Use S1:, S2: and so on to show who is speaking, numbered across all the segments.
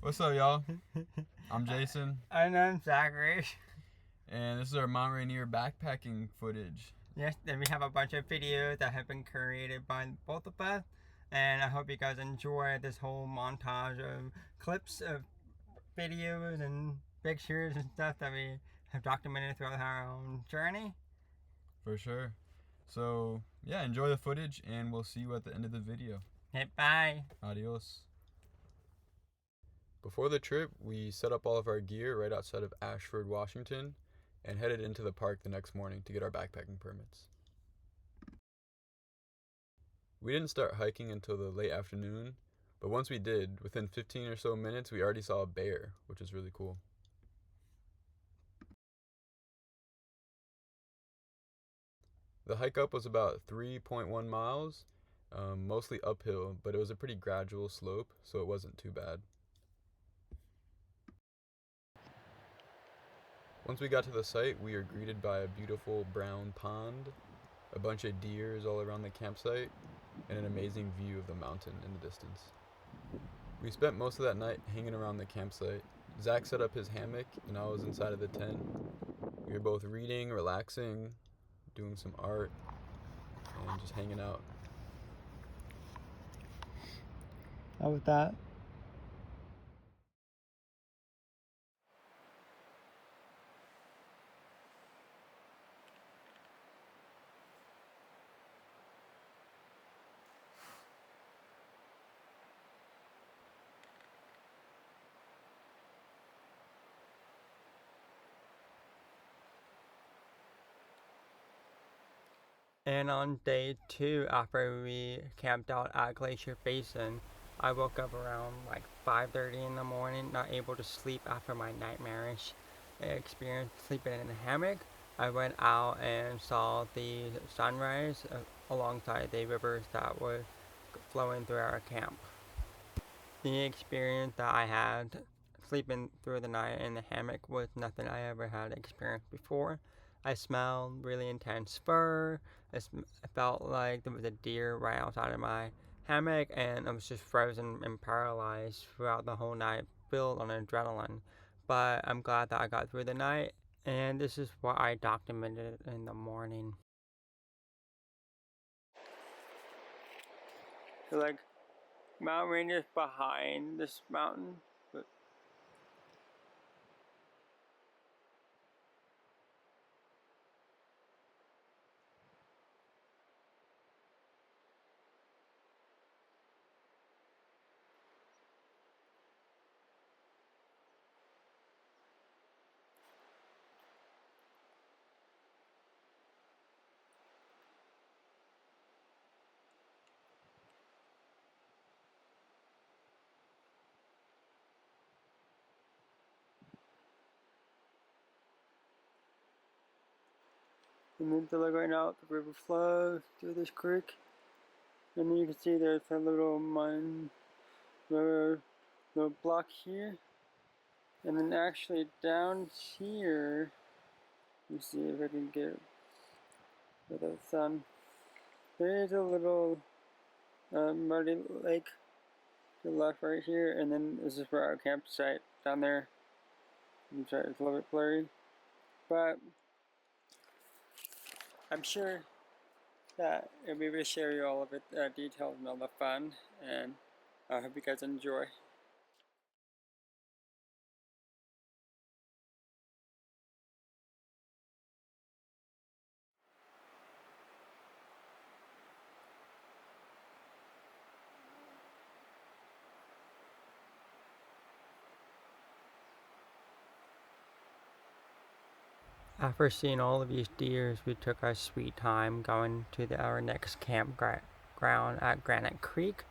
S1: What's up, y'all? I'm Jason,
S2: And I'm Zachary.
S1: and this is our Mount Rainier backpacking footage.
S2: Yes, then we have a bunch of videos that have been created by both of us. And I hope you guys enjoy this whole montage of clips of videos and pictures and stuff that we have documented throughout our own journey.
S1: For sure. So, yeah, enjoy the footage, and we'll see you at the end of the video.
S2: Okay, bye.
S1: Adios. Before the trip, we set up all of our gear right outside of Ashford, Washington, and headed into the park the next morning to get our backpacking permits. We didn't start hiking until the late afternoon, but once we did, within 15 or so minutes, we already saw a bear, which is really cool. The hike up was about 3.1 miles, mostly uphill, but it was a pretty gradual slope, so it wasn't too bad. Once we got to the site, we were greeted by a beautiful brown pond, a bunch of deers all around the campsite, and an amazing view of the mountain in the distance. We spent most of that night hanging around the campsite. Zack set up his hammock, and I was inside of the tent. We were both reading, relaxing, doing some art, and just hanging out.
S2: How was that? And on day 2, after we camped out at Glacier Basin, I woke up around like 5:30 in the morning, not able to sleep after my nightmarish experience sleeping in a hammock. I went out and saw the sunrise alongside the rivers that were flowing through our camp. The experience that I had sleeping through the night in the hammock was nothing I ever had experienced before. I smelled really intense fur. I felt like there was a deer right outside of my hammock, and I was just frozen and paralyzed throughout the whole night, filled on adrenaline. But I'm glad that I got through the night, and this is what I documented in the morning. So, like, Mount Rainier is behind this mountain, but and then to look right now, the river flows through this creek. And then you can see there's a little mine, little block here. And then actually down here, let me see if I can get it with the sun. There is a little muddy lake to the left right here, and then this is for our campsite down there. I'm sorry, it's a little bit blurry, but I'm sure that I'll be able to share you all of it, details and all the fun, and I hope you guys enjoy. After seeing all of these deers, we took our sweet time going to our next campground at Granite Creek,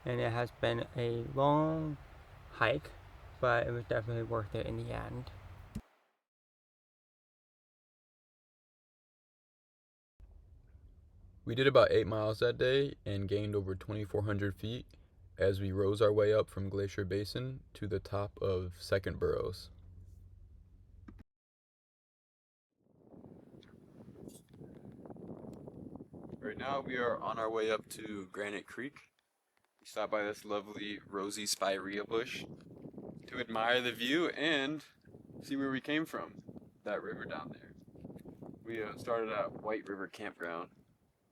S2: and it has been a long hike, but it was definitely worth it in the end.
S1: We did about 8 miles that day and gained over 2,400 feet as we rose our way up from Glacier Basin to the top of Second Burrows. Right now we are on our way up to Granite Creek. We stopped by this lovely rosy spirea bush. to admire the view and see where we came from, that river down there. We started at White River Campground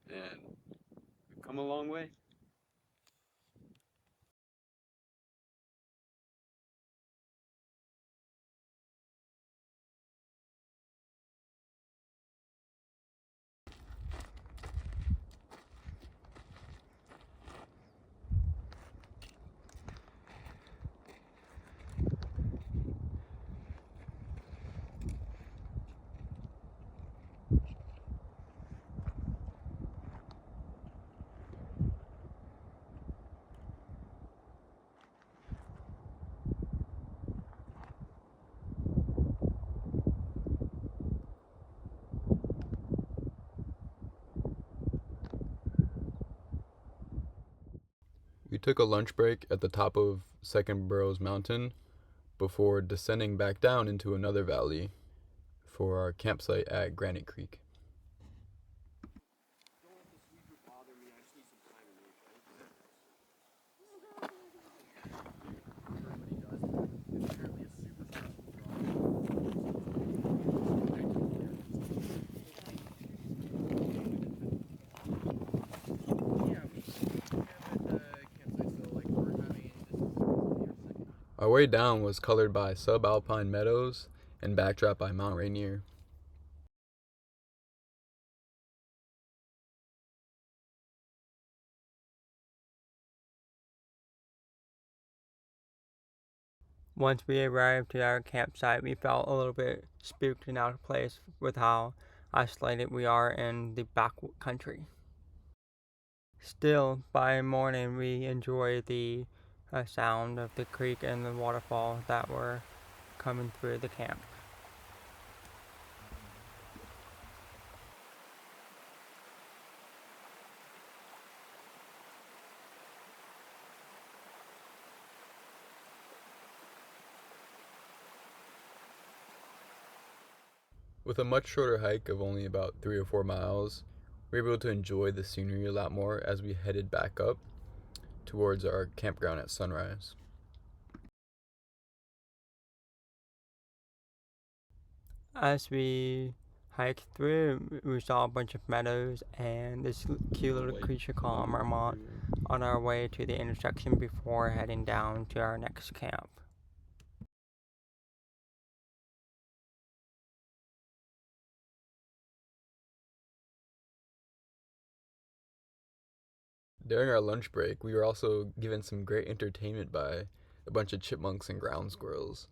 S1: and we've come a long way. We took a lunch break at the top of Second Burrows Mountain before descending back down into another valley for our campsite at Granite Creek. Our way down was colored by subalpine meadows and backdrop by Mount Rainier.
S2: Once we arrived at our campsite, we felt a little bit spooked and out of place with how isolated we are in the back country. Still, by morning, we enjoyed the sound of the creek and the waterfall that were coming through the camp.
S1: With a much shorter hike of only about 3 or 4 miles, we were able to enjoy the scenery a lot more as we headed back up towards our campground at sunrise.
S2: As we hiked through, we saw a bunch of meadows and this cute little creature called marmot on our way to the intersection before heading down to our next camp.
S1: During our lunch break, we were also given some great entertainment by a bunch of chipmunks and ground squirrels.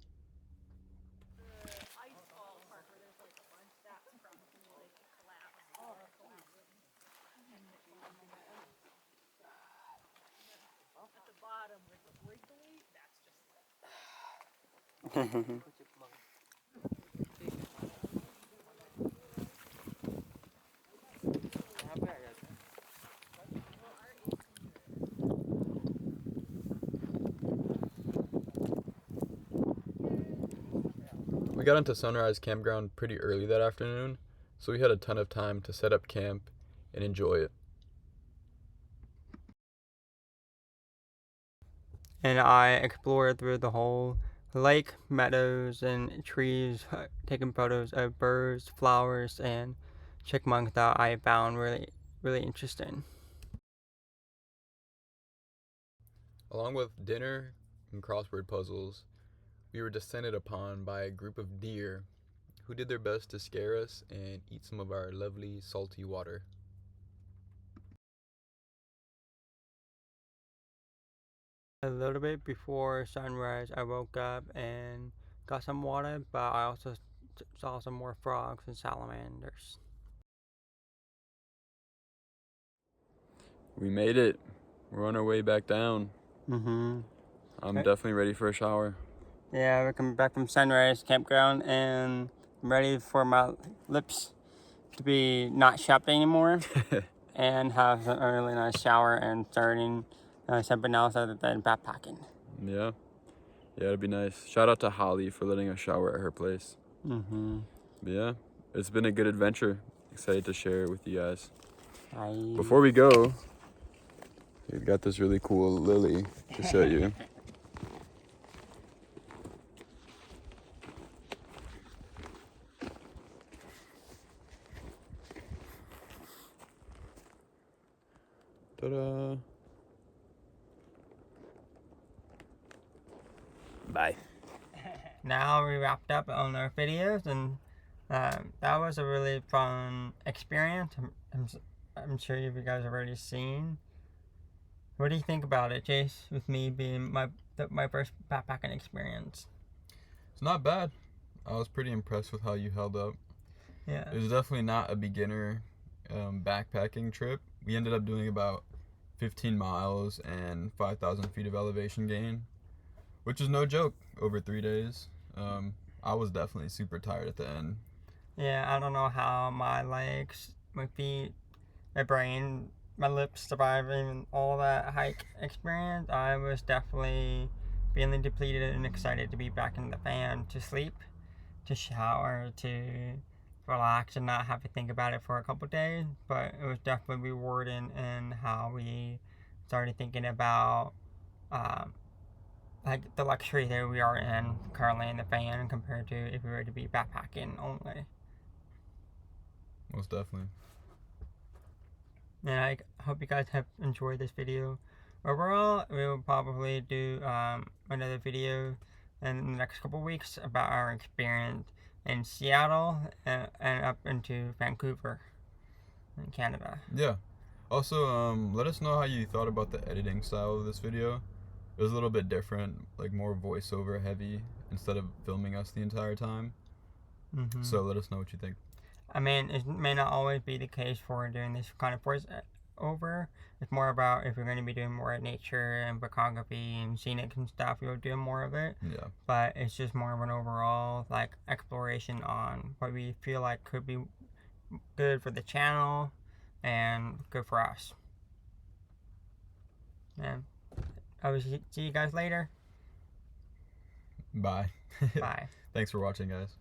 S1: We got into Sunrise Campground pretty early that afternoon, so we had a ton of time to set up camp and enjoy it.
S2: And I explored through the whole lake, meadows, and trees, taking photos of birds, flowers, and chipmunks that I found really interesting.
S1: Along with dinner and crossword puzzles, we were descended upon by a group of deer who did their best to scare us and eat some of our lovely salty water.
S2: A little bit before sunrise, I woke up and got some water, but I also saw some more frogs and salamanders.
S1: We made it. We're on our way back down. I'm definitely ready for a shower.
S2: Yeah, we're coming back from Sunrise Campground and I'm ready for my lips to be not chapped anymore and have a really nice shower and starting something else other than backpacking.
S1: Yeah, it'd be nice. Shout out to Holly for letting us shower at her place. But yeah, it's been a good adventure. Excited to share it with you guys. Before we go, we've got this really cool lily to show you. Ta-da! Bye.
S2: Now we wrapped up on our videos, and that was a really fun experience. I'm sure you guys have already seen. What do you think about it, Jace? With me being my first backpacking experience.
S1: It's not bad. I was pretty impressed with how you held up.
S2: Yeah.
S1: It was definitely not a beginner backpacking trip. We ended up doing about 15 miles and 5,000 feet of elevation gain, which is no joke over 3 days. I was definitely super tired at the end.
S2: Yeah, I don't know how my legs, my feet, my brain, my lips surviving all that hike experience. I was definitely feeling depleted and excited to be back in the van to sleep, to shower, to relax and not have to think about it for a couple days. But it was definitely rewarding in how we started thinking about like the luxury that we are in currently in the van compared to if we were to be backpacking only.
S1: Most definitely.
S2: And I hope you guys have enjoyed this video. Overall, we will probably do another video in the next couple weeks about our experience in Seattle and up into Vancouver in Canada.
S1: Yeah. Also, let us know how you thought about the editing style of this video. It was a little bit different, like more voiceover heavy instead of filming us the entire time.
S2: Mm-hmm.
S1: So let us know what you think.
S2: I mean, it may not always be the case for doing this kind of voice over. It's more about if you're going to be doing more nature and photography and scenic and stuff, you'll do more of it.
S1: Yeah.
S2: But it's just more of an overall like exploration on what we feel like could be good for the channel and good for us. And I will see you guys later.
S1: Bye.
S2: Bye.
S1: Thanks for watching, guys.